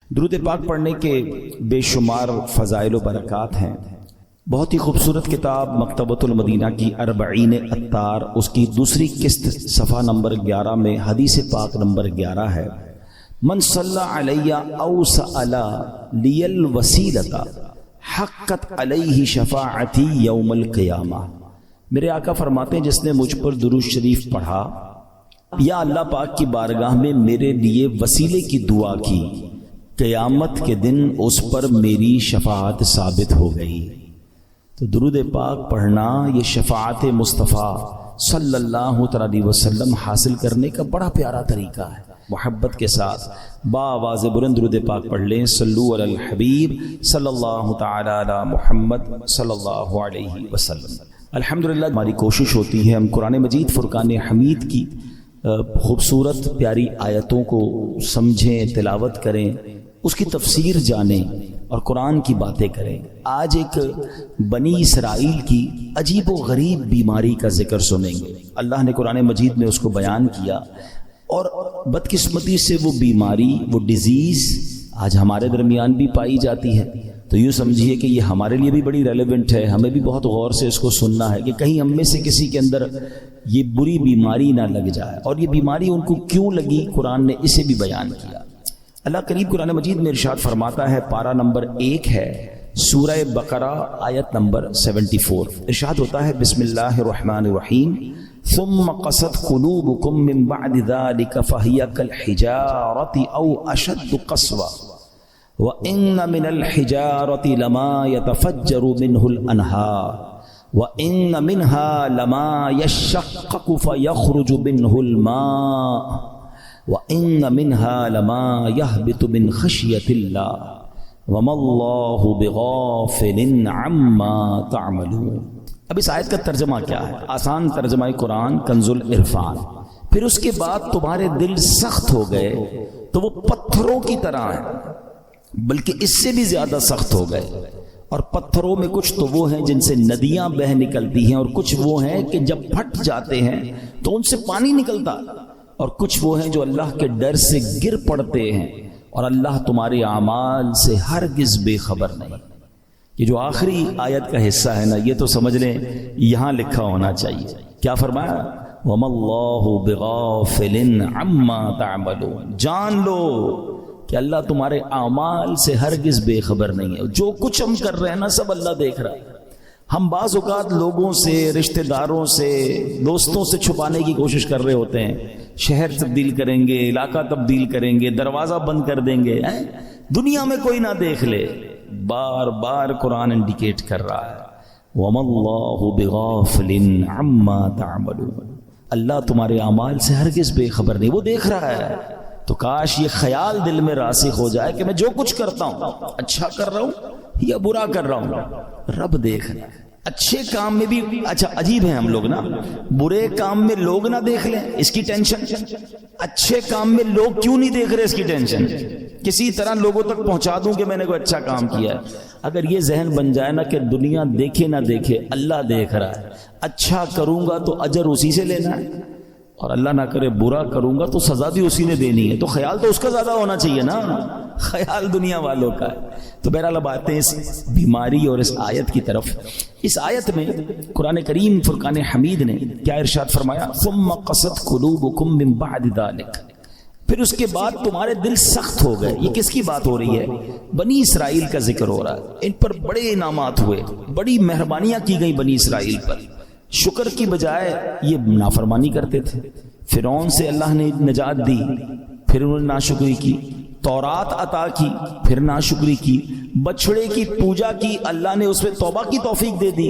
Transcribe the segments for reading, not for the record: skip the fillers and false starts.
درود پاک پڑھنے کے بے شمار فضائل و برکات ہیں۔ بہت ہی خوبصورت کتاب مکتبۃ المدینہ کی 40 اطار، اس کی دوسری قسط صفحہ نمبر 11 میں حدیث پاک نمبر 11 ہے، من صلی علی او سأل لی الوسیلۃ حقت علیہ شفاعتی یوم القیامہ۔ میرے آقا فرماتے ہیں جس نے مجھ پر درود شریف پڑھا یا اللہ پاک کی بارگاہ میں میرے لیے وسیلے کی دعا کی، قیامت کے دن اس پر میری شفاعت ثابت ہو گئی۔ تو درود پاک پڑھنا یہ شفاعت مصطفیٰ صلی اللہ علیہ وسلم حاصل کرنے کا بڑا پیارا طریقہ ہے۔ محبت کے ساتھ بآواز بلند درود پاک پڑھ لیں، صلو علی الحبیب صلی اللہ تعالی علی محمد صلی اللہ علیہ وسلم۔ الحمدللہ ہماری کوشش ہوتی ہے ہم قرآن مجید فرقان حمید کی خوبصورت پیاری آیتوں کو سمجھیں، تلاوت کریں، اس کی تفسیر جانیں اور قرآن کی باتیں کریں۔ آج ایک بنی اسرائیل کی عجیب و غریب بیماری کا ذکر سنیں گے۔ اللہ نے قرآن مجید میں اس کو بیان کیا اور بدقسمتی سے وہ بیماری، وہ ڈیزیز آج ہمارے درمیان بھی پائی جاتی ہے۔ تو یوں سمجھیے کہ یہ ہمارے لیے بھی بڑی ریلیونٹ ہے، ہمیں بھی بہت غور سے اس کو سننا ہے کہ کہیں ہم میں سے کسی کے اندر یہ بری بیماری نہ لگ جائے۔ اور یہ بیماری ان کو کیوں لگی، قرآن نے اسے بھی بیان کیا۔ اللہ کریم قرآن مجید میں ارشاد فرماتا ہے، پارہ نمبر 1 ہے، سورہ بقرہ آیت نمبر 74، ارشاد ہوتا ہے بسم اللہ الرحمن الرحیم، ثم قست قلوبکم من بعد ذلك فهي كالحجارة او اشد قسوة وان من الحجارة لما يتفجر منه الانهار وان منها لما يشقق فيخرج منه الماء وَإِنَّ مِنْهَا لَمَا يَهْبِطُ مِنْ خَشْيَةِ اللَّهِ وَمَا اللَّهُ بِغَافِلٍ عَمَّا تَعْمَلُونَ۔ اب اس آیت کا ترجمہ کیا ہے؟ آسان ترجمہ قرآن کنز العرفان۔ پھر اس کے بعد تمہارے دل سخت ہو گئے تو وہ پتھروں کی طرح ہیں، بلکہ اس سے بھی زیادہ سخت ہو گئے۔ اور پتھروں میں کچھ تو وہ ہیں جن سے ندیاں بہہ نکلتی ہیں، اور کچھ وہ ہیں کہ جب پھٹ جاتے ہیں تو ان سے پانی نکلتا، اور کچھ وہ ہیں جو اللہ کے ڈر سے گر پڑتے ہیں، اور اللہ تمہارے اعمال سے ہرگز بے خبر نہیں۔ یہ جو آخری آیت کا حصہ ہے نا، یہ تو سمجھ لیں یہاں لکھا ہونا چاہیے۔ کیا فرمایا؟ وَمَا اللَّهُ بِغَافِلٍ عَمَّا تَعْمَلُونَ۔ جان لو کہ اللہ تمہارے اعمال سے ہرگز بے خبر نہیں ہے۔ جو کچھ ہم کر رہے ہیں نا، سب اللہ دیکھ رہا ہے۔ ہم بعض اوقات لوگوں سے، رشتہ داروں سے، دوستوں سے چھپانے کی کوشش کر رہے ہوتے ہیں، شہر تبدیل کریں گے، علاقہ تبدیل کریں گے، دروازہ بند کر دیں گے، دنیا میں کوئی نہ دیکھ لے۔ بار بار قرآن انڈیکیٹ کر رہا ہے، وَمَا اللَّهُ بِغَافِلٍ عَمَّا تَعْمَلُونَ۔ اللہ تمہارے اعمال سے ہرگز بے خبر نہیں، وہ دیکھ رہا ہے۔ تو کاش یہ خیال دل میں راسخ ہو جائے کہ میں جو کچھ کرتا ہوں، اچھا کر رہا ہوں یا برا کر رہا ہوں، رب دیکھ رہا ہے۔ اچھے کام میں بھی اچھا عجیب ہیں ہم لوگ نا، برے کام میں لوگ نہ دیکھ لیں اس کی ٹینشن، اچھے کام میں لوگ کیوں نہیں دیکھ رہے اس کی ٹینشن، کسی طرح لوگوں تک پہنچا دوں کہ میں نے کوئی اچھا کام کیا ہے۔ اگر یہ ذہن بن جائے نا کہ دنیا دیکھے نہ دیکھے، اللہ دیکھ رہا ہے، اچھا کروں گا تو اجر اسی سے لینا ہے، اور اللہ نہ کرے برا کروں گا تو سزا بھی اسی نے دینی ہے، تو خیال تو اس کا زیادہ ہونا چاہیے نا، خیال دنیا والوں کا ہے۔ تو بہرحال اب آتے ہیں اس بیماری اور اس آیت کی طرف۔ اس آیت میں قرآن کریم فرقان حمید نے کیا ارشاد فرمایا؟ ثم قست قلوبکم من بعد ذلک، پھر اس کے بعد تمہارے دل سخت ہو گئے۔ یہ کس کی بات ہو رہی ہے؟ بنی اسرائیل کا ذکر ہو رہا ہے۔ ان پر بڑے انعامات ہوئے، بڑی مہربانیاں کی گئیں بنی اسرائیل پر، شکر کی بجائے یہ نافرمانی کرتے تھے۔ فرعون سے اللہ نے نجات دی، پھر انہوں نے ناشکری کی، تورات عطا کی، پھر ناشکری کی، بچڑے کی پوجا کی، اللہ نے اس میں توبہ کی توفیق دے دی،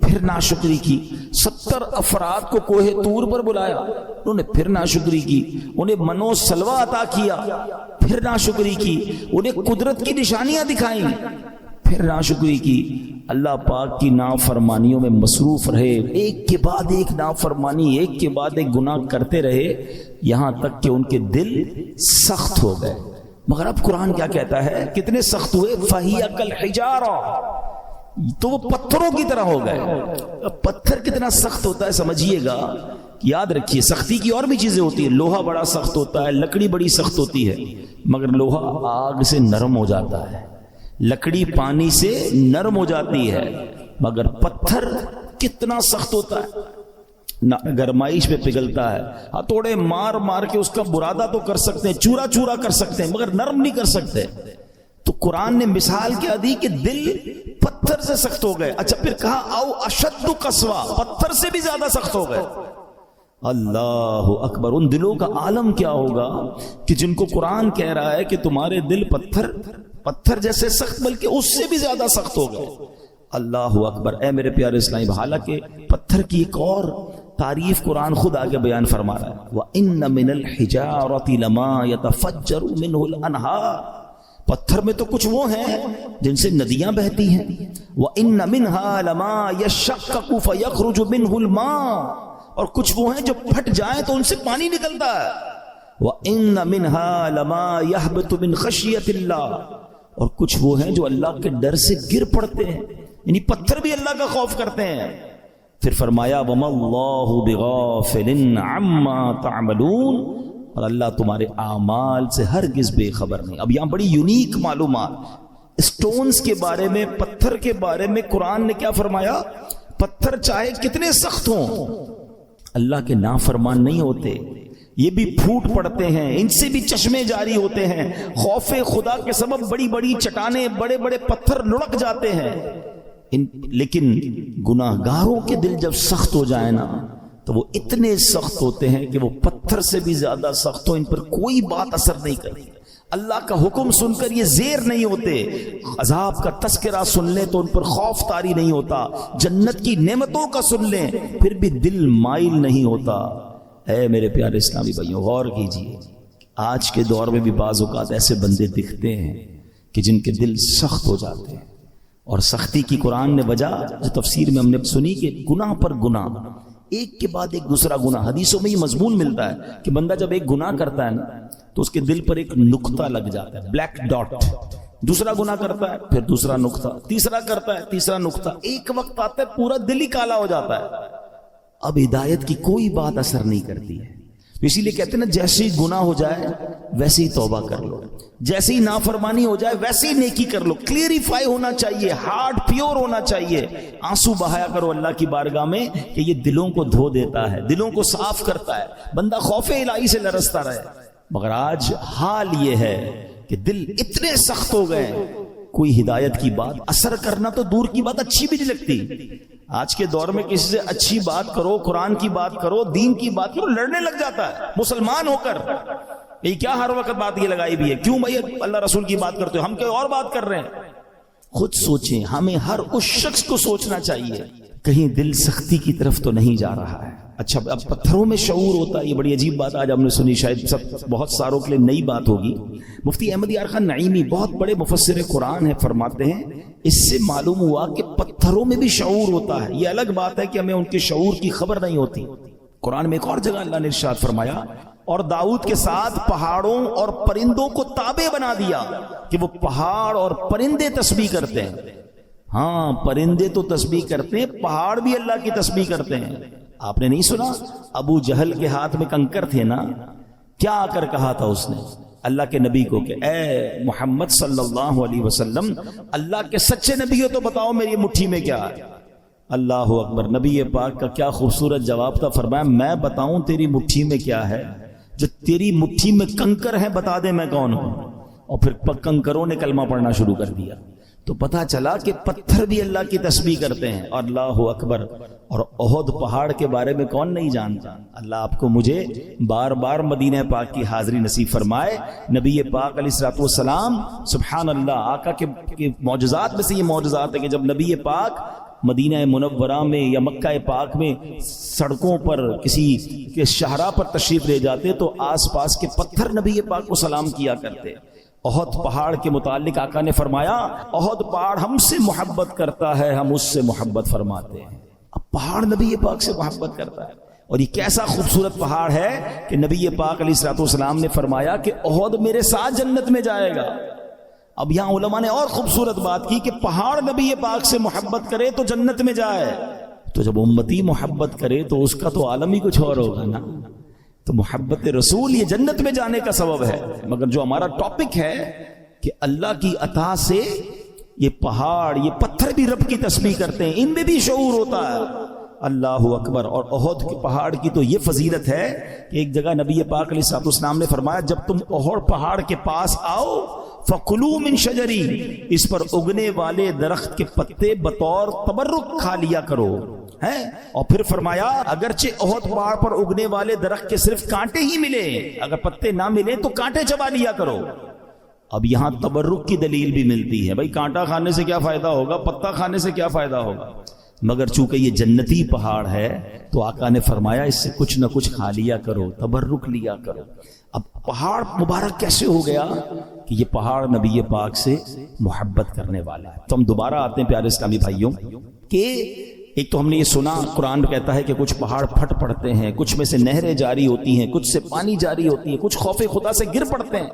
پھر ناشکری کی، 70 افراد کو کوہ طور پر بلایا، انہوں نے پھر ناشکری کی، انہیں منو سلوہ عطا کیا، پھر ناشکری کی، انہیں قدرت کی نشانیاں دکھائیں، پھر ناشکری کی۔ اللہ پاک کی نافرمانیوں میں مصروف رہے، ایک کے بعد ایک نافرمانی، ایک کے بعد ایک گناہ کرتے رہے، یہاں تک کہ ان کے دل سخت ہو گئے۔ مگر اب قرآن کیا کہتا ہے؟ کتنے سخت ہوئے؟ فَهِيَ كَالْحِجَارَةِ، تو وہ پتھروں کی طرح ہو گئے۔ پتھر کتنا سخت ہوتا ہے سمجھیے گا یاد رکھیے سختی کی اور بھی چیزیں ہوتی ہیں. لوہا بڑا سخت ہوتا ہے, لکڑی بڑی سخت ہوتی ہے, مگر لوہا آگ سے نرم ہو جاتا ہے, لکڑی پانی سے نرم ہو جاتی ہے, مگر پتھر کتنا سخت ہوتا ہے, نہ گرمائش میں پگھلتا ہے. ہتھوڑے مار مار کے اس کا برادہ تو کر سکتے ہیں, چورا چورا کر سکتے ہیں, مگر نرم نہیں کر سکتے. تو قرآن نے مثال کیا دی کہ دل پتھر سے سخت ہو گئے. اچھا پھر کہا او اشد قسوہ, پتھر سے بھی زیادہ سخت ہو گئے. اللہ اکبر. ان دلوں کا عالم کیا ہوگا کہ جن کو قرآن کہہ رہا ہے کہ تمہارے دل پتھر جیسے سخت, بلکہ اس سے بھی زیادہ سخت ہو گئے. اللہ اکبر. اے میرے پیارے اسلامی, حالانکہ پتھر کی ایک اور تعریف قرآن خود آگے بیان فرما رہا ہے, وَإِنَّ مِنَ الْحِجَارَةِ لَمَا يَتَفَجَّرُ مِنْهُ الْأَنْهَارُ. پتھر میں تو کچھ وہ ہیں جن سے ندیاں بہتی ہیں. وَإِنَّ مِنْهَا لَمَا يَشَّقَّقُ فَيَخْرُجُ مِنْهُ الْمَاءُ. اور کچھ وہ ہیں جو پھٹ جائیں تو ان سے پانی نکلتا ہے. وَإِنَّ مِنْهَا لَمَا يَهْبِطُ مِنْ خَشْيَةِ اللَّهِ. اور کچھ وہ ہیں جو اللہ کے ڈر سے گر پڑتے ہیں, یعنی پتھر بھی اللہ کا خوف کرتے ہیں. پھر فرمایا وَمَا اللَّهُ بِغَافِلٍ عَمَّا تَعْمَلُونَ. اور اللہ تمہارے اعمال سے ہرگز بے خبر نہیں. اب یہاں بڑی یونیک معلومات اسٹونز کے بارے میں, پتھر کے بارے میں قرآن نے کیا فرمایا, پتھر چاہے کتنے سخت ہوں اللہ کے نافرمان نہیں ہوتے, یہ بھی پھوٹ پڑتے ہیں, ان سے بھی چشمے جاری ہوتے ہیں, خوف خدا کے سبب بڑی بڑی چٹانیں, بڑے بڑے پتھر لڑک جاتے ہیں. لیکن گناہگاروں کے دل جب سخت ہو جائے نا تو وہ اتنے سخت ہوتے ہیں کہ وہ پتھر سے بھی زیادہ سخت ہو, ان پر کوئی بات اثر نہیں کرتی. اللہ کا حکم سن کر یہ زیر نہیں ہوتے, عذاب کا تذکرہ سن لیں تو ان پر خوف طاری نہیں ہوتا, جنت کی نعمتوں کا سن لیں پھر بھی دل مائل نہیں ہوتا. اے میرے پیارے اسلامی بھائیوں, غور کیجئے, آج کے دور میں بھی بعض اوقات ایسے بندے دکھتے ہیں کہ جن کے دل سخت ہو جاتے ہیں. اور سختی کی قرآن نے وجہ جو تفسیر میں ہم نے سنی کہ گناہ پر گناہ, ایک کے بعد ایک دوسرا گناہ. حدیثوں میں یہ مضمون ملتا ہے کہ بندہ جب ایک گناہ کرتا ہے نا تو اس کے دل پر ایک نقطہ لگ جاتا ہے, بلیک ڈاٹ. دوسرا گناہ کرتا ہے پھر دوسرا نقطہ, تیسرا کرتا ہے تیسرا نقطہ, ایک وقت آتا ہے پورا دل ہی کالا ہو جاتا ہے. اب ہدایت کی کوئی بات اثر نہیں کرتی ہے. اسی لیے کہتے ہیں نا, جیسے ہی گناہ ہو جائے ویسے ہی توبہ کر لو, جیسے ہی نافرمانی ہو جائے ویسے ہی نیکی کر لو. کلیریفائی ہونا چاہیے, ہارٹ پیور ہونا چاہیے, آنسو بہایا کرو اللہ کی بارگاہ میں کہ یہ دلوں کو دھو دیتا ہے, دلوں کو صاف کرتا ہے, بندہ خوف الہی سے لرزتا رہے. مگر آج حال یہ ہے کہ دل اتنے سخت ہو گئے, کوئی ہدایت کی بات اثر کرنا تو دور کی بات, اچھی بھی نہیں لگتی. آج کے دور میں کسی سے اچھی بات کرو, قرآن کی بات کرو, دین کی بات کرو, لڑنے لگ جاتا ہے مسلمان ہو کر. یہ کیا ہر وقت بات یہ لگائی بھی ہے, کیوں بھائی اللہ رسول کی بات کرتے ہو, ہم کوئی اور بات کر رہے ہیں. خود سوچیں, ہمیں ہر اس شخص کو سوچنا چاہیے کہیں دل سختی کی طرف تو نہیں جا رہا ہے. اچھا اب پتھروں میں شعور ہوتا ہے, یہ بڑی عجیب بات آج ہم نے سنی, شاید بہت ساروں کے لیے نئی بات ہوگی. مفتی احمد یار خان نعیمی بہت بڑے مفسر قرآن ہیں, فرماتے ہیں اس سے معلوم ہوا کہ پتھروں میں بھی شعور ہوتا ہے. یہ الگ بات ہے کہ ہمیں ان کے شعور کی خبر نہیں ہوتی. قرآن میں ایک اور جگہ اللہ نے ارشاد فرمایا, اور داؤد کے ساتھ پہاڑوں اور پرندوں کو تابع بنا دیا کہ وہ پہاڑ اور پرندے تسبیح کرتے ہیں. ہاں پرندے تو تسبیح کرتے ہیں, پہاڑ بھی اللہ کی تسبیح کرتے ہیں. آپ نے نہیں سنا ابو جہل کے ہاتھ میں کنکر تھے نا, کیا آ کر کہا تھا اس نے اللہ کے نبی کو کہ اے محمد صلی اللہ علیہ وسلم, اللہ کے سچے نبی ہو تو بتاؤ میری مٹھی میں کیا ہے. اللہ اکبر. نبی پاک کا کیا خوبصورت جواب تھا, فرمایا میں بتاؤں تیری مٹھی میں کیا ہے, جو تیری مٹھی میں کنکر ہے بتا دے میں کون ہوں. اور پھر کنکروں نے کلمہ پڑھنا شروع کر دیا. تو پتا چلا کہ پتھر بھی اللہ کی تسبیح کرتے ہیں. اور اللہ اکبر. اور احد پہاڑ کے بارے میں کون نہیں جانتا. اللہ آپ کو مجھے بار بار مدینہ پاک کی حاضری نصیب فرمائے. نبی پاک علیہ الصلوۃ والسلام, سبحان اللہ, آقا کے معجزات میں سے یہ معجزات ہے کہ جب نبی پاک مدینہ منورہ میں یا مکہ پاک میں سڑکوں پر کسی کے شاہراہ پر تشریف لے جاتے تو آس پاس کے پتھر نبی پاک کو سلام کیا کرتے. احد پہاڑ کے متعلق آقا نے فرمایا احد پہاڑ ہم سے محبت کرتا ہے, ہم اس سے محبت فرماتے ہیں. اب پہاڑ نبی پاک سے محبت کرتا ہے. اور یہ کیسا خوبصورت پہاڑ ہے کہ نبی پاک علیہ الصلوۃ والسلام نے فرمایا کہ احد میرے ساتھ جنت میں جائے گا. اب یہاں علماء نے اور خوبصورت بات کی کہ پہاڑ نبی پاک سے محبت کرے تو جنت میں جائے. تو جب امتی محبت کرے تو اس کا تو عالم ہی کچھ اور ہوگا نا. تو محبت رسول یہ جنت میں جانے کا سبب ہے. مگر جو ہمارا ٹاپک ہے کہ اللہ کی عطا سے یہ پہاڑ یہ پتھر بھی رب کی تسبیح کرتے ہیں, ان میں بھی شعور ہوتا ہے. اللہ اکبر. اور احد کے پہاڑ کی تو یہ فضیلت ہے کہ ایک جگہ نبی پاک علیہ الصلوۃ والسلام نے فرمایا جب تم احد پہاڑ کے پاس آؤ فَكُلُوا مِن شَجَرِهِ, اس پر اگنے والے درخت کے پتے بطور تبرک کھا لیا کرو. اور پھر فرمایا اگرچہ احد پہاڑ پر اگنے والے درخت کے صرف کانٹے ہی ملے, اگر پتے نہ ملے تو کانٹے چبا لیا کرو. اب یہاں تبرک کی دلیل بھی ملتی ہے. بھائی کانٹا کھانے سے کیا فائدہ ہوگا, پتا کھانے سے کیا فائدہ ہوگا, مگر چونکہ یہ جنتی پہاڑ ہے تو آقا نے فرمایا اس سے کچھ نہ کچھ کھا لیا کرو, تبرک لیا کرو. اب پہاڑ مبارک کیسے ہو گیا کہ یہ پہاڑ نبی پاک سے محبت کرنے والا ہے. تو ہم دوبارہ آتے ہیں پیارے اسلامی بھائیوں کہ ایک تو ہم نے یہ سنا قرآن کہتا ہے کہ کچھ پہاڑ پھٹ پڑتے ہیں, کچھ میں سے نہریں جاری ہوتی ہیں, کچھ سے پانی جاری ہوتی ہے, کچھ خوف خدا سے گر پڑتے ہیں.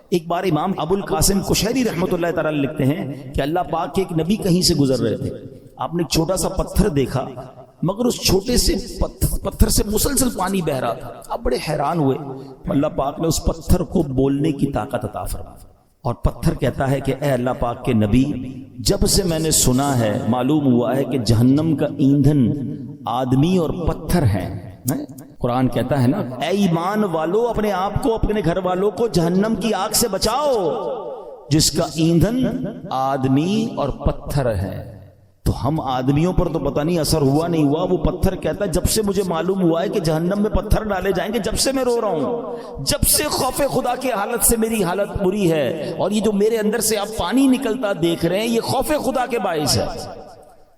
ایک بار امام ابو القاسم کشیری رحمۃ اللہ تعالی لکھتے ہیں کہ اللہ پاک کے ایک نبی کہیں سے گزر رہے تھے, آپ نے ایک چھوٹا سا پتھر دیکھا مگر اس چھوٹے سے پتھر سے مسلسل پانی بہ رہا تھا. آپ بڑے حیران ہوئے. اللہ پاک نے اس پتھر کو بولنے کی طاقت عطا فرمائی اور پتھر کہتا ہے کہ اے اللہ پاک کے نبی, جب سے میں نے سنا ہے معلوم ہوا ہے کہ جہنم کا ایندھن آدمی اور پتھر ہے. قرآن کہتا ہے نا اے ایمان والو اپنے آپ کو اپنے گھر والوں کو جہنم کی آگ سے بچاؤ جس کا ایندھن آدمی اور پتھر ہے. تو ہم آدمیوں پر تو پتہ نہیں اثر ہوا نہیں ہوا, وہ پتھر کہتا ہے جب سے مجھے معلوم ہوا ہے کہ جہنم میں پتھر ڈالے جائیں گے جب سے میں رو رہا ہوں, جب سے خوف خدا کی حالت سے میری حالت بری ہے, اور یہ جو میرے اندر سے اب پانی نکلتا دیکھ رہے ہیں یہ خوف خدا کے باعث ہے.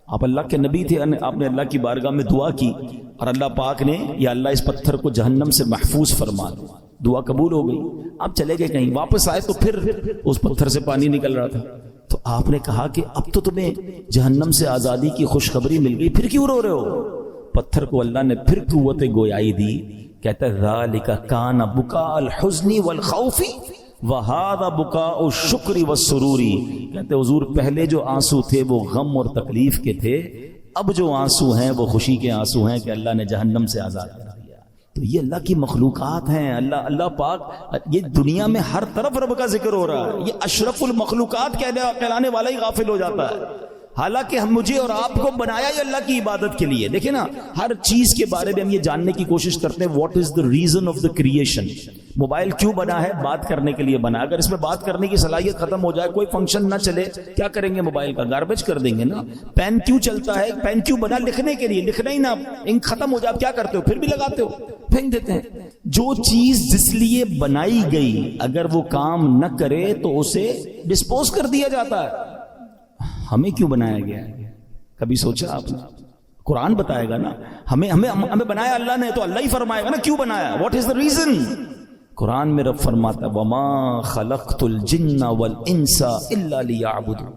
آپ اللہ کے نبی تھے, آپ نے اللہ کی بارگاہ میں دعا کی اور اللہ پاک نے یا اللہ اس پتھر کو جہنم سے محفوظ فرما دو. دعا قبول ہو گئی. آپ چلے گئے کہیں, واپس آئے تو پھر اس پتھر سے پانی نکل رہا تھا. تو آپ نے کہا کہ اب تو تمہیں جہنم سے آزادی کی خوشخبری مل گئی, پھر کیوں رو رہے ہو؟ پتھر کو اللہ نے پھر قوت گویائی دی. کہتا ہے ذالک کان بکاء الحزن والخوف وہذا بکاء الشکر والسرور. کہتے حضور پہلے جو آنسو تھے وہ غم اور تکلیف کے تھے, اب جو آنسو ہیں وہ خوشی کے آنسو ہیں کہ اللہ نے جہنم سے آزاد کر دیا. تو یہ اللہ کی مخلوقات ہیں. اللہ پاک, یہ دنیا میں ہر طرف رب کا ذکر ہو رہا ہے. یہ اشرف المخلوقات کہلانے والا ہی غافل ہو جاتا ہے. حالانکہ ہم مجھے اور آپ کو بنایا ہی اللہ کی عبادت کے لیے. دیکھیں نا, ہر چیز کے بارے میں ہم یہ جاننے کی کوشش کرتے ہیں what is the reason of the creation. Mobile کیوں بنا ہے؟ بات کرنے کے لیے بنا. اگر اس میں بات کرنے کی صلاحیت ختم ہو جائے, کوئی فنکشن نہ چلے, کیا کریں گے؟ موبائل کا گاربیج کر دیں گے نا. پین کیوں چلتا ہے؟ پین کیوں بنا؟ لکھنے کے لیے. لکھنا ہی نا, انک ختم ہو جائے کیا کرتے ہو؟ پھر بھی لگاتے ہو, پھینک دیتے ہیں. جو چیز جس لیے بنائی گئی اگر وہ کام نہ کرے تو اسے ڈسپوز کر دیا جاتا ہے. ہمیں کیوں بنایا گیا ہے؟ کبھی سوچا آپ نے؟ قرآن بتائے گا نا. ہمیں بنایا اللہ نے تو اللہ ہی فرمائے گا نا کیوں بنایا, واٹ از دا ریزن. قرآن میں رب فرماتا ہے وما خلقت الجن والانس الا لیعبدون.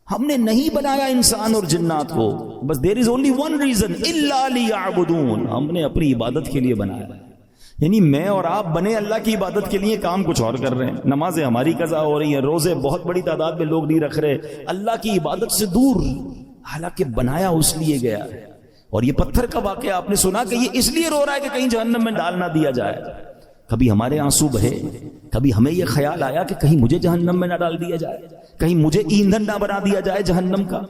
ہم نے نہیں بنایا انسان اور جنات کو, بس دیر از اونلی ون ریزن, الا لیعبدون. ہم نے اپنی عبادت کے لیے بنایا. یعنی میں اور آپ بنے اللہ کی عبادت کے لیے, کام کچھ اور کر رہے ہیں. نمازیں ہماری قضا ہو رہی ہیں, روزے بہت بڑی تعداد میں لوگ نہیں رکھ رہے, اللہ کی عبادت سے دور, حالانکہ بنایا اس لیے گیا. اور یہ پتھر کا واقعہ آپ نے سنا کہ یہ اس لیے رو رہا ہے کہ کہیں جہنم میں ڈال نہ دیا جائے. کبھی ہمارے آنسو بہے, کبھی ہمیں یہ خیال آیا کہ کہیں مجھے جہنم میں نہ ڈال دیا جائے, کہیں مجھے ایندھن نہ بنا دیا جائے جہنم کا.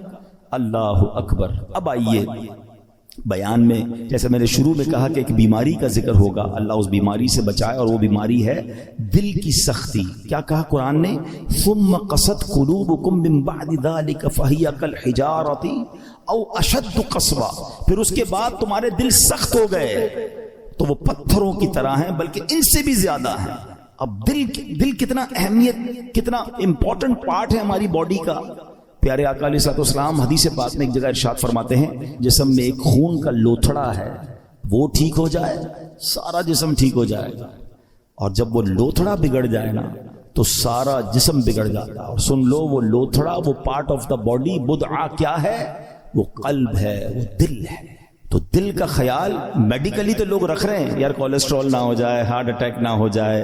اللہ اکبر. اب آئیے بیان میں, جیسے میں نے شروع میں کہا کہ ایک بیماری کا ذکر ہوگا, اللہ اس بیماری سے بچائے, اور وہ بیماری ہے دل کی سختی. کیا کہا قرآن نے؟ ثم قست قلوبکم من بعد ذلك فہی کالحجارۃ او اشد قسوہ. پھر اس کے بعد تمہارے دل سخت ہو گئے تو وہ پتھروں کی طرح ہیں, بلکہ ان سے بھی زیادہ ہیں. اب دل کتنا اہمیت, کتنا امپورٹنٹ پارٹ ہے ہماری باڈی کا. پیارے آقا علیہ الصلوۃ والسلام حدیث پاک میں ایک جگہ ارشاد فرماتے ہیں جسم میں ایک خون کا لوتھڑا ہے, وہ ٹھیک ہو جائے سارا جسم ٹھیک ہو جائے گا, اور جب وہ لوتھڑا بگڑ جائے نا تو سارا جسم بگڑ جاتا. اور سن لو, وہ لوتھڑا, وہ پارٹ آف دا باڈی بدعہ کیا ہے؟ وہ قلب ہے, وہ دل ہے. تو دل کا خیال میڈیکلی تو لوگ رکھ رہے ہیں, یار کولیسٹرول نہ ہو جائے, ہارٹ اٹیک نہ ہو جائے,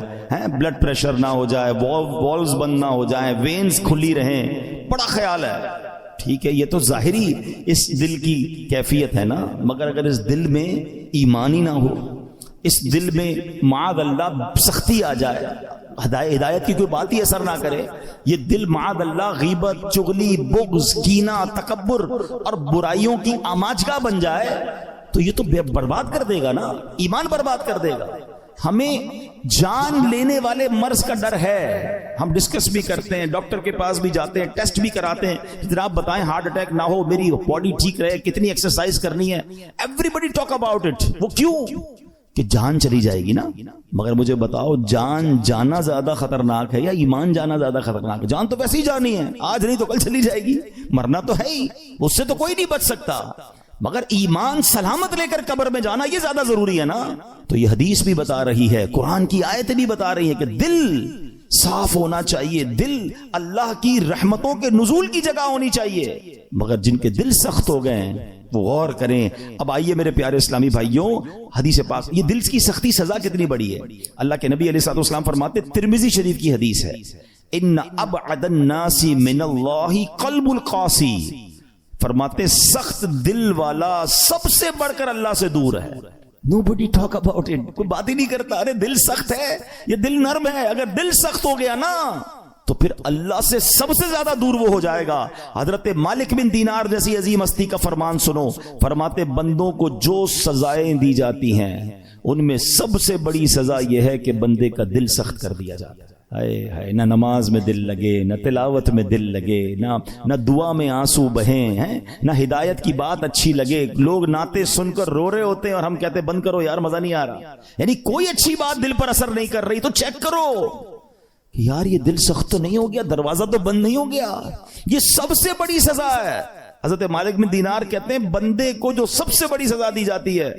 بلڈ پریشر نہ ہو جائے, والوز بند نہ ہو جائیں, وینز کھلی رہیں, بڑا خیال ہے. ٹھیک ہے، یہ تو ظاہری اس دل کی کیفیت ہے نا، مگر اگر اس دل میں ایمان ہی نہ ہو، اس دل میں معاذ اللہ سختی آ جائے، ہدایت کی کوئی بات ہی اثر نہ کرے، یہ دل معاذ اللہ غیبت، چغلی، بغض، کینہ، تکبر اور برائیوں کی آماجگاہ بن جائے تو یہ تو برباد کر دے گا نا، ایمان برباد کر دے گا۔ ہمیں جان لینے والے مرض کا ڈر ہے، ہم ڈسکس بھی کرتے ہیں، ڈاکٹر کے پاس بھی جاتے ہیں، ٹیسٹ بھی کراتے ہیں، جناب بتائیں ہارٹ اٹیک نہ ہو، میری باڈی ٹھیک رہے، کتنی ایکسرسائز کرنی ہے، everybody talk about it. وہ کیوں؟ کہ جان چلی جائے گی نا۔ مگر مجھے بتاؤ، جان جانا زیادہ خطرناک ہے یا ایمان جانا زیادہ خطرناک ہے؟ جان تو ویسے ہی جانی ہے، آج نہیں تو کل چلی جائے گی، مرنا تو ہے ہی، اس سے تو کوئی نہیں بچ سکتا، مگر ایمان سلامت لے کر قبر میں جانا یہ زیادہ ضروری ہے نا۔ تو یہ حدیث بھی بتا رہی ہے، قرآن کی آیت بھی بتا رہی ہے کہ دل صاف ہونا چاہیے، دل اللہ کی رحمتوں کے نزول کی جگہ ہونی چاہیے، مگر جن کے دل سخت ہو گئے ہیں وہ غور کریں۔ اب آئیے میرے پیارے اسلامی بھائیوں، حدیث پاک، یہ دل کی سختی سزا کتنی بڑی ہے۔ اللہ کے نبی علیہ الصلوۃ والسلام فرماتے، ترمذی شریف کی حدیث ہے، ان ابعد الناس من اللہ قلب القاسی، فرماتے سخت دل والا سب سے بڑھ کر اللہ سے دور ہے۔ Nobody talk about it، کوئی بات ہی نہیں کرتا، ارے دل سخت ہے، یہ دل نرم ہے، اگر دل سخت ہو گیا نا تو پھر اللہ سے سب سے زیادہ دور وہ ہو جائے گا۔ حضرت مالک بن دینار جیسی عظیم ہستی کا فرمان سنو، فرماتے بندوں کو جو سزائیں دی جاتی ہیں ان میں سب سے بڑی سزا یہ ہے کہ بندے کا دل سخت کر دیا جاتا ہے۔ ہائے، نہ نماز میں دل لگے، نہ تلاوت میں دل لگے، نہ دعا میں آنسو بہیں ہیں، نہ ہدایت کی بات اچھی لگے، لوگ نعتیں سن کر رو رہے ہوتے ہیں اور ہم کہتے بند کرو یار مزہ نہیں آ رہا، یعنی کوئی اچھی بات دل پر اثر نہیں کر رہی، تو چیک کرو یار یہ دل سخت تو نہیں ہو گیا، دروازہ تو بند نہیں ہو گیا، یہ سب سے بڑی سزا ہے۔ حضرت مالک بن دینار کہتے ہیں بندے کو جو سب سے بڑی سزا دی جاتی ہے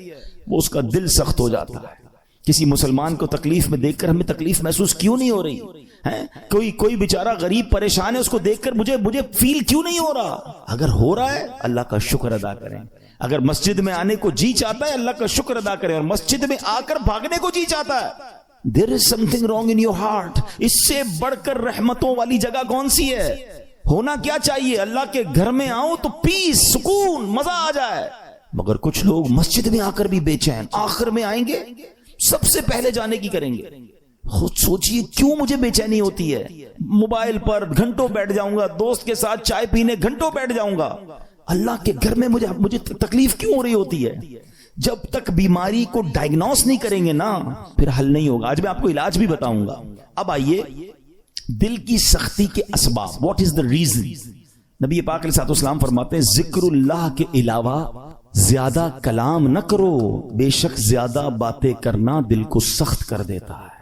وہ اس کا دل سخت ہو جاتا ہے۔ کسی مسلمان کو تکلیف میں دیکھ کر ہمیں تکلیف محسوس کیوں نہیں ہو رہی ہے؟ کوئی بیچارہ غریب پریشان ہے، اس کو دیکھ کر مجھے فیل کیوں نہیں ہو رہا؟ اگر ہو رہا ہے اللہ کا شکر ادا کریں، اگر مسجد میں آنے کو جی چاہتا ہے اللہ کا شکر ادا کریں، اور مسجد میں آ کر بھاگنے کو جی چاہتا ہے there is something wrong in your heart۔ اس سے بڑھ کر رحمتوں والی جگہ کون سی ہے؟ ہونا کیا چاہیے؟ اللہ کے گھر میں آؤ تو پیس، سکون، مزہ آ جائے، مگر کچھ لوگ مسجد میں آ کر بھی بے چین، آخر میں آئیں گے سب سے پہلے جانے کی کریں گے۔ خود سوچئے کیوں مجھے بے چینی ہوتی ہے؟ موبائل پر گھنٹوں بیٹھ جاؤں گا، دوست کے ساتھ چائے پینے گھنٹوں بیٹھ جاؤں گا، اللہ کے گھر میں مجھے تکلیف کیوں ہو رہی ہوتی ہے؟ جب تک بیماری کو ڈائگنوس نہیں کریں گے نا پھر حل نہیں ہوگا۔ آج میں آپ کو علاج بھی بتاؤں گا۔ اب آئیے دل کی سختی کے اسباب، واٹ از دا ریزن؟ نبی پاک علیہ الصلوۃ والسلام فرماتے ہیں ذکر اللہ کے علاوہ زیادہ کلام نہ کرو، بے شک زیادہ باتیں کرنا دل کو سخت کر دیتا ہے۔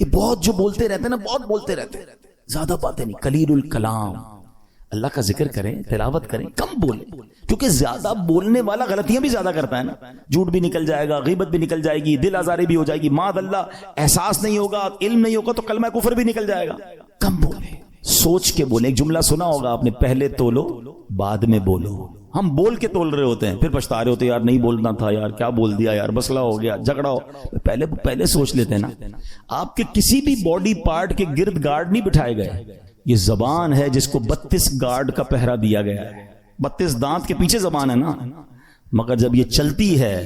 یہ بہت جو بولتے رہتے ہیں نا، بہت بولتے رہتے ہیں، زیادہ باتیں نہیں، قلیل الکلام، اللہ کا ذکر کریں، تلاوت کریں، کم بولیں، کیونکہ زیادہ بولنے والا غلطیاں بھی زیادہ کرتا ہے نا، جھوٹ بھی نکل جائے گا، غیبت بھی نکل جائے گی، دل آزاری بھی ہو جائے گی، معاذ اللہ احساس نہیں ہوگا، علم نہیں ہوگا تو کلمہ کفر بھی نکل جائے گا۔ کم بولیں، سوچ کے بولیں۔ ایک جملہ سنا ہوگا آپ نے، پہلے تولو بعد میں بولو۔ ہم بول کے تول رہے ہوتے ہیں، پھر پچھتا رہے ہوتے ہیں، یار نہیں بولنا تھا، یار کیا بول دیا، یار مسئلہ ہو گیا، جھگڑا ہو۔ پہلے سوچ لیتے ہیں نا۔ آپ کے کسی بھی باڈی پارٹ کے گرد گارڈ نہیں بٹھائے گئے، یہ زبان ہے جس کو 32 گارڈ کا پہرا دیا گیا ہے، 32 دانت کے پیچھے زبان ہے نا، مگر جب یہ چلتی ہے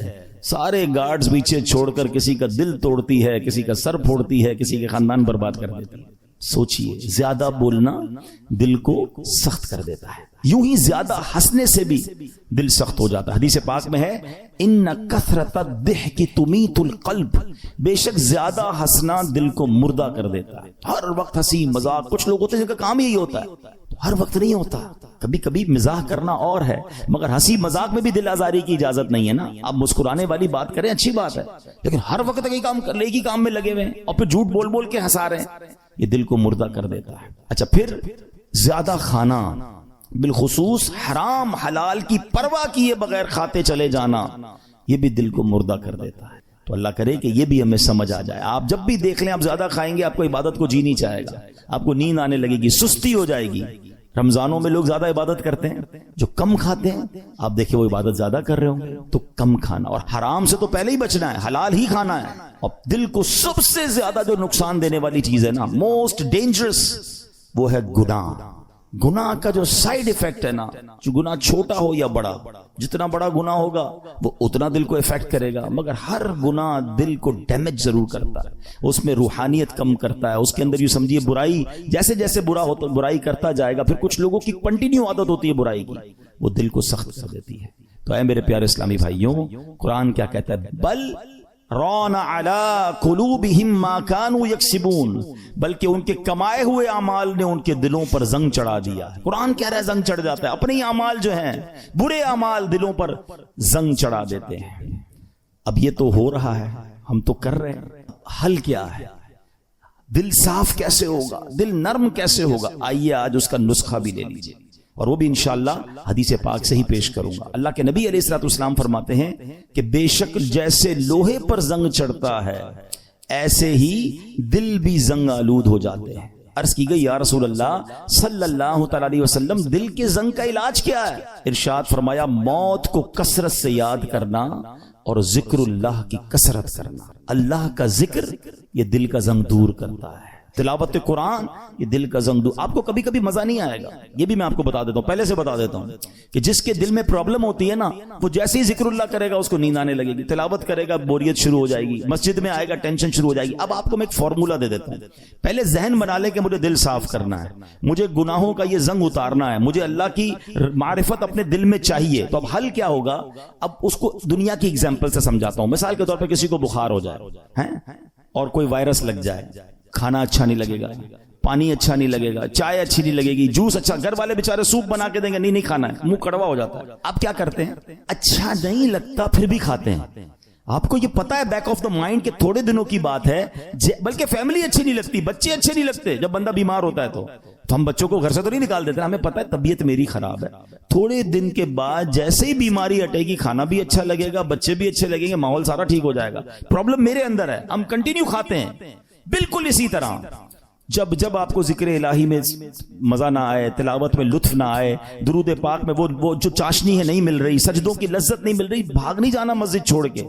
سارے گارڈز پیچھے چھوڑ کر کسی کا دل توڑتی ہے، کسی کا سر پھوڑتی ہے، کسی کے خاندان برباد کر دیتی ہے۔ سوچئے، زیادہ بولنا دل کو سخت کر دیتا ہے۔ یوں ہی زیادہ ہنسنے سے بھی دل سخت ہو جاتا ہے۔ حدیث پاک میں ہے ان کثرت الضحک تمیت القلب، بے شک زیادہ ہنسنا دل کو مردہ کر دیتا ہے۔ ہر وقت ہنسی مذاق، کچھ لوگ ہوتے ہیں جن کا کام یہی ہوتا ہے، ہر وقت نہیں ہوتا، کبھی کبھی مزاح کرنا اور ہے، مگر ہنسی مذاق میں بھی دل آزاری کی اجازت نہیں ہے نا۔ آپ مسکرانے والی بات کریں اچھی بات ہے، لیکن ہر وقت ایک ہی کام میں لگے ہوئے ہیں اور پھر جھوٹ بول بول کے ہنسا رہے ہیں، یہ دل کو مردہ کر دیتا ہے۔ اچھا، پھر زیادہ کھانا، بالخصوص حرام حلال کی پرواہ کیے بغیر کھاتے چلے جانا، یہ بھی دل کو مردہ کر دیتا ہے۔ تو اللہ کرے کہ یہ بھی ہمیں سمجھ آ جائے۔ آپ جب بھی دیکھ لیں آپ زیادہ کھائیں گے، آپ کو عبادت کو جی نہیں چاہے گا، آپ کو نیند آنے لگے گی، سستی ہو جائے گی۔ رمضانوں میں لوگ زیادہ عبادت کرتے ہیں، جو کم کھاتے ہیں آپ دیکھیں وہ عبادت زیادہ کر رہے ہوں گے۔ تو کم کھانا، اور حرام سے تو پہلے ہی بچنا ہے، حلال ہی کھانا ہے۔ اور دل کو سب سے زیادہ جو نقصان دینے والی چیز ہے نا، موسٹ ڈینجرس، وہ ہے گناہ۔ گناہ کا جو سائیڈ ایفیکٹ ہے نا، جو گناہ چھوٹا ہو یا بڑا، جتنا بڑا گناہ ہوگا وہ اتنا دل کو افیکٹ کرے گا، مگر ہر گناہ دل کو ڈیمیج ضرور کرتا ہے، اس میں روحانیت کم کرتا ہے، اس کے اندر یوں سمجھیے برائی جیسے جیسے برا ہوتا برائی کرتا جائے گا، پھر کچھ لوگوں کی کنٹینیو عادت ہوتی ہے برائی کی، وہ دل کو سخت کر دیتی ہے۔ تو اے میرے پیارے اسلامی بھائیوں، قرآن کیا کہتا ہے؟ بل ران علی قلوبہم ما کانوا یکسبون، بلکہ ان کے کمائے ہوئے اعمال نے ان کے دلوں پر زنگ چڑھا دیا۔ قرآن کہہ رہا ہے زنگ چڑھ جاتا ہے، اپنے ہی اعمال جو ہیں برے اعمال دلوں پر زنگ چڑھا دیتے ہیں۔ اب یہ تو ہو رہا ہے، ہم تو کر رہے ہیں، حل کیا ہے؟ دل صاف کیسے ہوگا، دل نرم کیسے ہوگا؟ آئیے آج اس کا نسخہ بھی لے لیجئے، اور وہ بھی انشاءاللہ حدیث پاک سے ہی پیش کروں گا۔ اللہ کے نبی علیہ الصلوۃ والسلام فرماتے ہیں کہ بے شک جیسے لوہے پر زنگ چڑھتا ہے ایسے ہی دل بھی زنگ آلود ہو جاتے ہیں۔ عرض کی گئی یا رسول اللہ صلی اللہ تعالی علیہ وسلم دل کے زنگ کا علاج کیا ہے؟ ارشاد فرمایا موت کو کثرت سے یاد کرنا اور ذکر اللہ کی کثرت کرنا۔ اللہ کا ذکر یہ دل کا زنگ دور کرتا ہے، تلاوت قرآن یہ دل کا زنگ دور۔ آپ کو کبھی کبھی مزہ نہیں آئے گا، یہ بھی میں آپ کو بتا دیتا ہوں، پہلے سے بتا دیتا ہوں کہ جس کے دل میں پرابلم ہوتی ہے نا، وہ جیسے ہی ذکر اللہ کرے گا اس کو نیند آنے لگے گی، تلاوت کرے گا بوریت شروع ہو جائے گی، مسجد میں آئے گا ٹینشن شروع ہو جائے گی۔ اب آپ کو میں ایک فارمولا دے دیتا ہوں، پہلے ذہن بنا لے کہ مجھے دل صاف کرنا ہے، مجھے گناہوں کا یہ زنگ اتارنا ہے، مجھے اللہ کی معرفت اپنے دل میں چاہیے۔ تو اب حل کیا ہوگا؟ اب اس کو دنیا کی اگزامپل سے سمجھاتا ہوں۔ مثال کے طور پر کسی کو بخار ہو جائے اور کوئی وائرس لگ جائے، کھانا اچھا نہیں لگے گا، پانی اچھا نہیں لگے گا، چائے اچھی نہیں لگے گی، جوس اچھا، گھر والے بیچارے سوپ بنا کے دیں گے، نہیں کھانا ہے، منہ کڑوا ہو جاتا ہے۔ آپ کیا کرتے ہیں؟ اچھا نہیں لگتا پھر بھی کھاتے ہیں۔ آپ کو یہ پتا ہے بیک آف دا مائنڈ کہ تھوڑے دنوں کی بات ہے، بلکہ فیملی اچھی نہیں لگتی، بچے اچھے نہیں لگتے، جب بندہ بیمار ہوتا ہے تو ہم بچوں کو گھر سے تو نہیں نکال دیتے، ہمیں پتا ہے طبیعت میری خراب ہے۔ تھوڑے دن کے بعد جیسے ہی بیماری ہٹے گی کھانا بھی اچھا لگے گا، بچے بھی اچھے لگیں گے، ماحول سارا ٹھیک ہو جائے گا۔ پرابلم میرے اندر ہے، ہم کنٹینیو کھاتے ہیں۔ بالکل اسی طرح جب آپ کو ذکر الہی میں مزہ نہ آئے، تلاوت میں لطف نہ آئے، درود پاک میں وہ جو چاشنی ہے نہیں مل رہی، سجدوں کی لذت نہیں مل رہی، بھاگ نہیں جانا مسجد چھوڑ کے،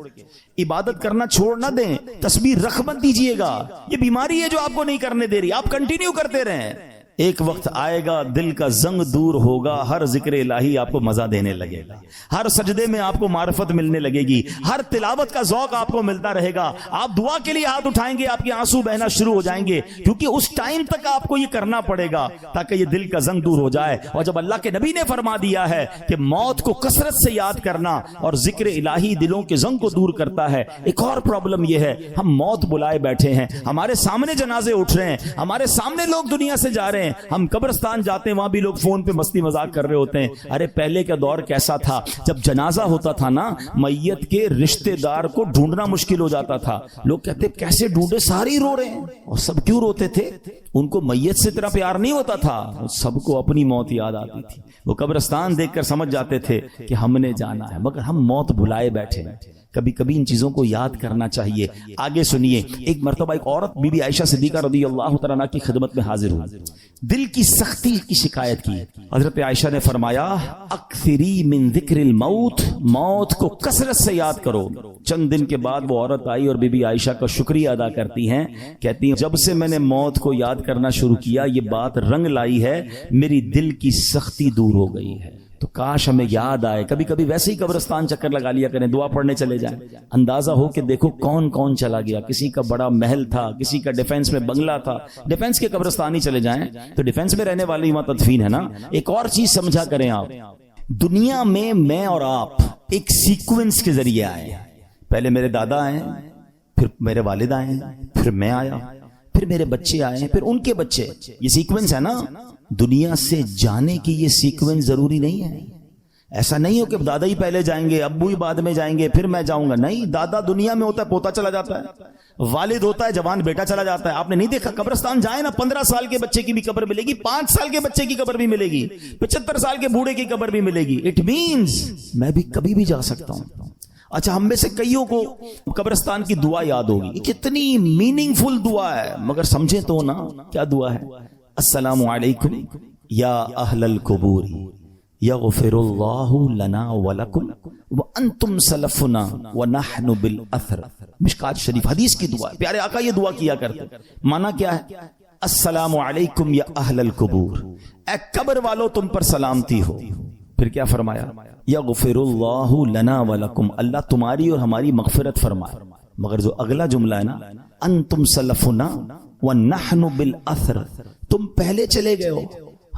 عبادت کرنا چھوڑ نہ دیں، تسبیح رکھ مت دیجئے گا۔ یہ بیماری ہے جو آپ کو نہیں کرنے دے رہی، آپ کنٹینیو کرتے رہیں، ایک وقت آئے گا دل کا زنگ دور ہوگا، ہر ذکر الہی آپ کو مزہ دینے لگے گا، ہر سجدے میں آپ کو معرفت ملنے لگے گی، ہر تلاوت کا ذوق آپ کو ملتا رہے گا، آپ دعا کے لیے ہاتھ اٹھائیں گے، آپ کے آنسو بہنا شروع ہو جائیں گے، کیونکہ اس ٹائم تک آپ کو یہ کرنا پڑے گا تاکہ یہ دل کا زنگ دور ہو جائے۔ اور جب اللہ کے نبی نے فرما دیا ہے کہ موت کو کثرت سے یاد کرنا اور ذکر الہی دلوں کے زنگ کو دور کرتا ہے، ایک اور پرابلم یہ ہے ہم موت بلائے بیٹھے ہیں، ہمارے سامنے جنازے اٹھ رہے ہیں، ہمارے سامنے لوگ دنیا سے جا رہے ہیں، ہم قبرستان جاتے ہیں وہاں بھی لوگ فون پہ مستی مذاق کر رہے ہوتے ہیں۔ ارے پہلے کا دور کیسا تھا، جب جنازہ ہوتا تھا نا میت کے رشتہ دار کو ڈھونڈنا مشکل ہو جاتا تھا، لوگ کہتے کیسے ڈھونڈے، سارے ہی رو رہے ہیں، اور سب کیوں روتے تھے؟ ان کو میت سے اتنا پیار نہیں ہوتا تھا، سب کو اپنی موت یاد آتی تھی، وہ قبرستان دیکھ کر سمجھ جاتے تھے کہ ہم نے جانا ہے، مگر ہم موت بلائے بیٹھے ہیں۔ کبھی کبھی ان چیزوں کو یاد کرنا چاہیے۔ آگے سنیے، ایک مرتبہ ایک عورت بی بی عائشہ صدیقہ رضی اللہ تعالیٰ عنہا کی خدمت میں حاضر ہوئی، دل کی سختی کی شکایت کی۔ حضرت عائشہ نے فرمایا اکثری من ذکر الموت، موت کو کثرت سے یاد کرو۔ چند دن کے بعد وہ عورت آئی اور بی بی عائشہ کا شکریہ ادا کرتی ہیں، کہتی ہیں جب سے میں نے موت کو یاد کرنا شروع کیا یہ بات رنگ لائی ہے، میری دل کی سختی دور ہو گئی ہے۔ تو کاش ہمیں یاد آئے، کبھی کبھی ویسے ہی قبرستان چکر لگا لیا کریں، دعا پڑھنے چلے جائیں، اندازہ ہو کہ دیکھو کون کون چلا گیا، کسی کا بڑا محل تھا، کسی کا ڈیفنس میں بنگلہ تھا، ڈیفنس کے قبرستان ہی چلے جائیں تو ڈیفنس میں رہنے والی وہاں تدفین ہے نا۔ ایک اور چیز سمجھا کریں آپ، دنیا میں اور آپ ایک سیکوینس کے ذریعے آئے، پہلے میرے دادا آئے، پھر میرے والد آئے، پھر میں آیا، پھر میرے بچے آئے، پھر ان کے بچے، یہ سیکوینس ہے نا۔ دنیا سے جانے کی یہ سیکوینس ضروری نہیں ہے، ایسا نہیں ہو کہ دادا ہی پہلے جائیں گے، ابو ہی بعد میں جائیں گے، پھر میں جاؤں گا، نہیں، دادا دنیا میں ہوتا ہے پوتا چلا جاتا ہے، والد ہوتا ہے جوان بیٹا چلا جاتا ہے۔ آپ نے نہیں دیکھا قبرستان جائیں نا، 15 سال کے بچے کی بھی قبر ملے گی، 5 سال کے بچے کی قبر بھی ملے گی، 75 سال کے بوڑھے کی قبر بھی ملے گی۔ اٹ مینز میں بھی کبھی بھی جا سکتا ہوں۔ اچھا، ہم میں سے کئیوں کو قبرستان کی دعا یاد ہوگی، کتنی میننگ فل دعا ہے، مگر سمجھے تو نا کیا دعا ہے؟ السلام علیکم یا اہل القبور یغفر اللہ لنا ولکم وانتم سلفنا ونحن بالاثر۔ مشکات شریف حدیث کی دعا، پیارے آقا یہ دعا کیا کرتے، معنی کیا ہے؟ السلام علیکم یا اہل القبور، اے قبر والو تم پر سلامتی ہو۔ پھر کیا فرمایا؟ یغفر اللہ لنا ولکم، اللہ تمہاری اور ہماری مغفرت فرمائے۔ مگر جو اگلا جملہ ہے نا، انتم سلفنا ونحن بالاثر، تم پہلے چلے گئے ہو،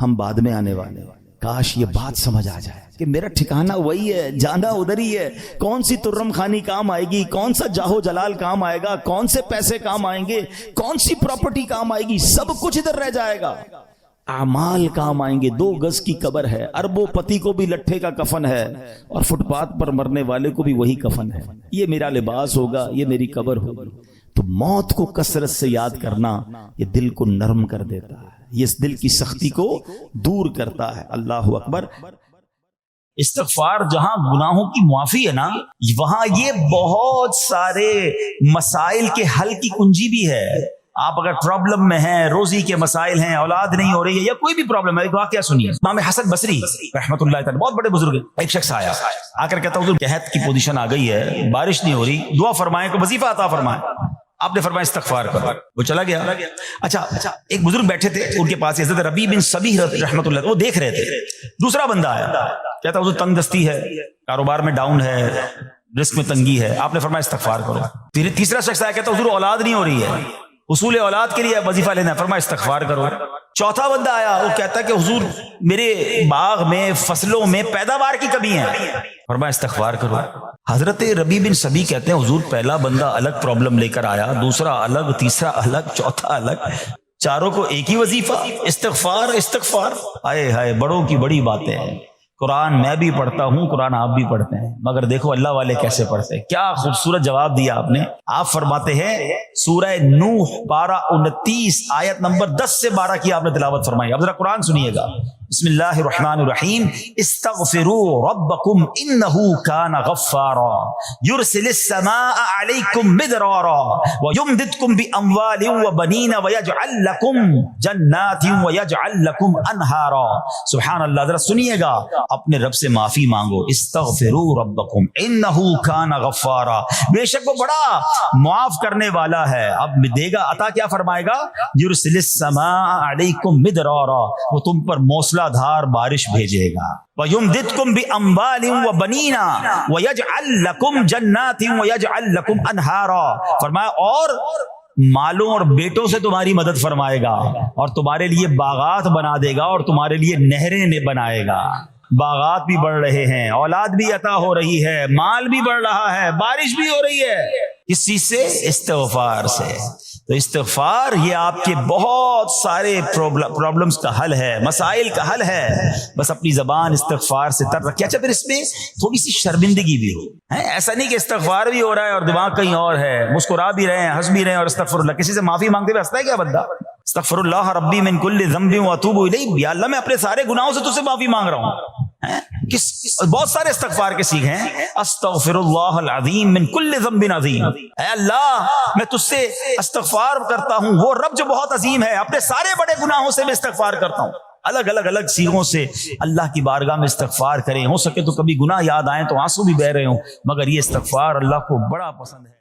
ہم بعد میں آنے والے۔ کاش یہ بات سمجھ آ جائے کہ میرا ٹھکانہ وہی ہے، جانا ادھر ہی ہے۔ کون سی ترم خانی کام آئے گی، کون سا جاہو جلال کام آئے گا، کون سے پیسے کام آئیں گے، کون سی پراپرٹی کام آئے گی، سب کچھ ادھر رہ جائے گا۔ اعمال کام آئیں گے۔ 2 گز کی قبر ہے، اربوں پتی کو بھی لٹھے کا کفن ہے، اور فٹ پاتھ پر مرنے والے کو بھی وہی کفن ہے۔ یہ میرا لباس ہوگا، یہ میری قبر ہوگی۔ تو موت کو کثرت سے یاد کرنا یہ دل کو نرم کر دیتا ہے، یہ اس دل کی سختی کو دور کرتا ہے۔ اللہ اکبر۔ استغفار جہاں گناہوں کی معافی ہے نا، وہاں یہ بہت سارے مسائل کے حل کی کنجی بھی ہے۔ آپ اگر پرابلم میں ہیں، روزی کے مسائل ہیں، اولاد نہیں ہو رہی ہے، یا کوئی بھی پرابلم ہے، ایک واقعہ سنیے۔ امام حسن بصری رحمۃ اللہ تعالی، بہت بڑے بزرگ ہیں، ایک شخص آیا آ کر کہتا حضور قحط کی پوزیشن آ گئی ہے، بارش نہیں ہو رہی، دعا فرمائیں کہ وظیفہ عطا فرمائیں۔ آپ نے فرمایا استغفار کرو، وہ چلا گیا۔ اچھا ایک بزرگ بیٹھے تھے ان کے پاس، حضرت ربیع بن صبیح رحمۃ اللہ، وہ دیکھ رہے تھے۔ دوسرا بندہ آیا، کہتا حضور تنگ دستی ہے، کاروبار میں ڈاؤن ہے، رزق میں تنگی ہے۔ آپ نے فرمایا استغفار کرو۔ پھر تیسرا شخص آیا، کہتا حضور اولاد نہیں ہو رہی ہے، حصول اولاد کے لیے وظیفہ لینا ہے، فرمایا استغفار کرو۔ چوتھا بندہ آیا، وہ کہتا ہے کہ حضور میرے باغ میں فصلوں میں پیداوار کی کمی ہے، فرمایا استغفار کرو۔ حضرت ربیع بن صبیح کہتے ہیں حضور پہلا بندہ الگ پرابلم لے کر آیا، دوسرا الگ، تیسرا الگ، چوتھا الگ، چاروں کو ایک ہی وظیفہ، استغفار استغفار۔ ہائے ہائے، بڑوں کی بڑی باتیں ہیں۔ قرآن میں بھی پڑھتا ہوں، قرآن آپ بھی پڑھتے ہیں، مگر دیکھو اللہ والے کیسے پڑھتے ہیں۔ کیا خوبصورت جواب دیا آپ نے۔ آپ فرماتے ہیں سورہ نوح پارہ 29 آیت نمبر 10 سے 12 کی آپ نے تلاوت فرمائی۔ اب ذرا قرآن سنیے گا۔ بسم اللہ الرحمن الرحیم، استغفروا ربکم انہ کان غفارا یرسل السماء علیکم مدرارا ویمددکم باموال وبنین ویجعل لکم جنات ویجعل لکم انہارا۔ سبحان اللہ۔ ذرا سنیے گا، اپنے رب سے معافی مانگو۔ استغفروا ربکم انہ کان غفارا، بے شک وہ بڑا معاف کرنے والا ہے۔ اب دے گا عطا، کیا فرمائے گا؟ یرسل السماء علیکم مدرارا، وہ تم پر موسلا دھار بارش بھیجے گا۔ وَيُمْدِدْكُمْ بِأَمْوَالٍ وَبَنِينَ وَيَجْعَلْ لَكُمْ جَنَّاتٍ وَيَجْعَلْ لَكُمْ أَنْهَارًا، فرمایا اور مالوں اور بیٹوں سے تمہاری مدد فرمائے گا، اور تمہارے لیے باغات بنا دے گا، اور تمہارے لیے نہریں بنائے گا۔ باغات بھی بڑھ رہے ہیں، اولاد بھی عطا ہو رہی ہے، مال بھی بڑھ رہا ہے، بارش بھی ہو رہی ہے۔ کس چیز سے؟ استغفار سے۔ تو استغفار یہ آپ کے بہت سارے پرابلمز کا حل ہے، مسائل کا حل ہے۔ بس اپنی زبان استغفار سے تر رکھیں۔ اچھا پھر اس میں تھوڑی سی شرمندگی بھی ہو، ایسا نہیں کہ استغفار بھی ہو رہا ہے اور دماغ کہیں اور ہے، مسکرا بھی رہے ہیں، ہنس بھی رہے ہیں، اور استغفر اللہ، کسی سے معافی مانگتے ہوئے ہنستا ہے کیا بندہ؟ استغفر اللہ ربی من کل ذنب واتوب الیہ، یا اللہ میں اپنے سارے گناہوں سے تجھ سے معافی مانگ رہا ہوں۔ بہت سارے استغفار کے سیکھے ہیں۔ استغفر اللہ العظیم من کل ذنب عظیم، اے اللہ میں تجھ سے استغفار کرتا ہوں، وہ رب جو بہت عظیم ہے، اپنے سارے بڑے گناہوں سے میں استغفار کرتا ہوں۔ الگ الگ سیغوں سے اللہ کی بارگاہ میں استغفار کریں۔ ہو سکے تو کبھی گناہ یاد آئیں تو آنسو بھی بہہ رہے ہوں، مگر یہ استغفار اللہ کو بڑا پسند ہے۔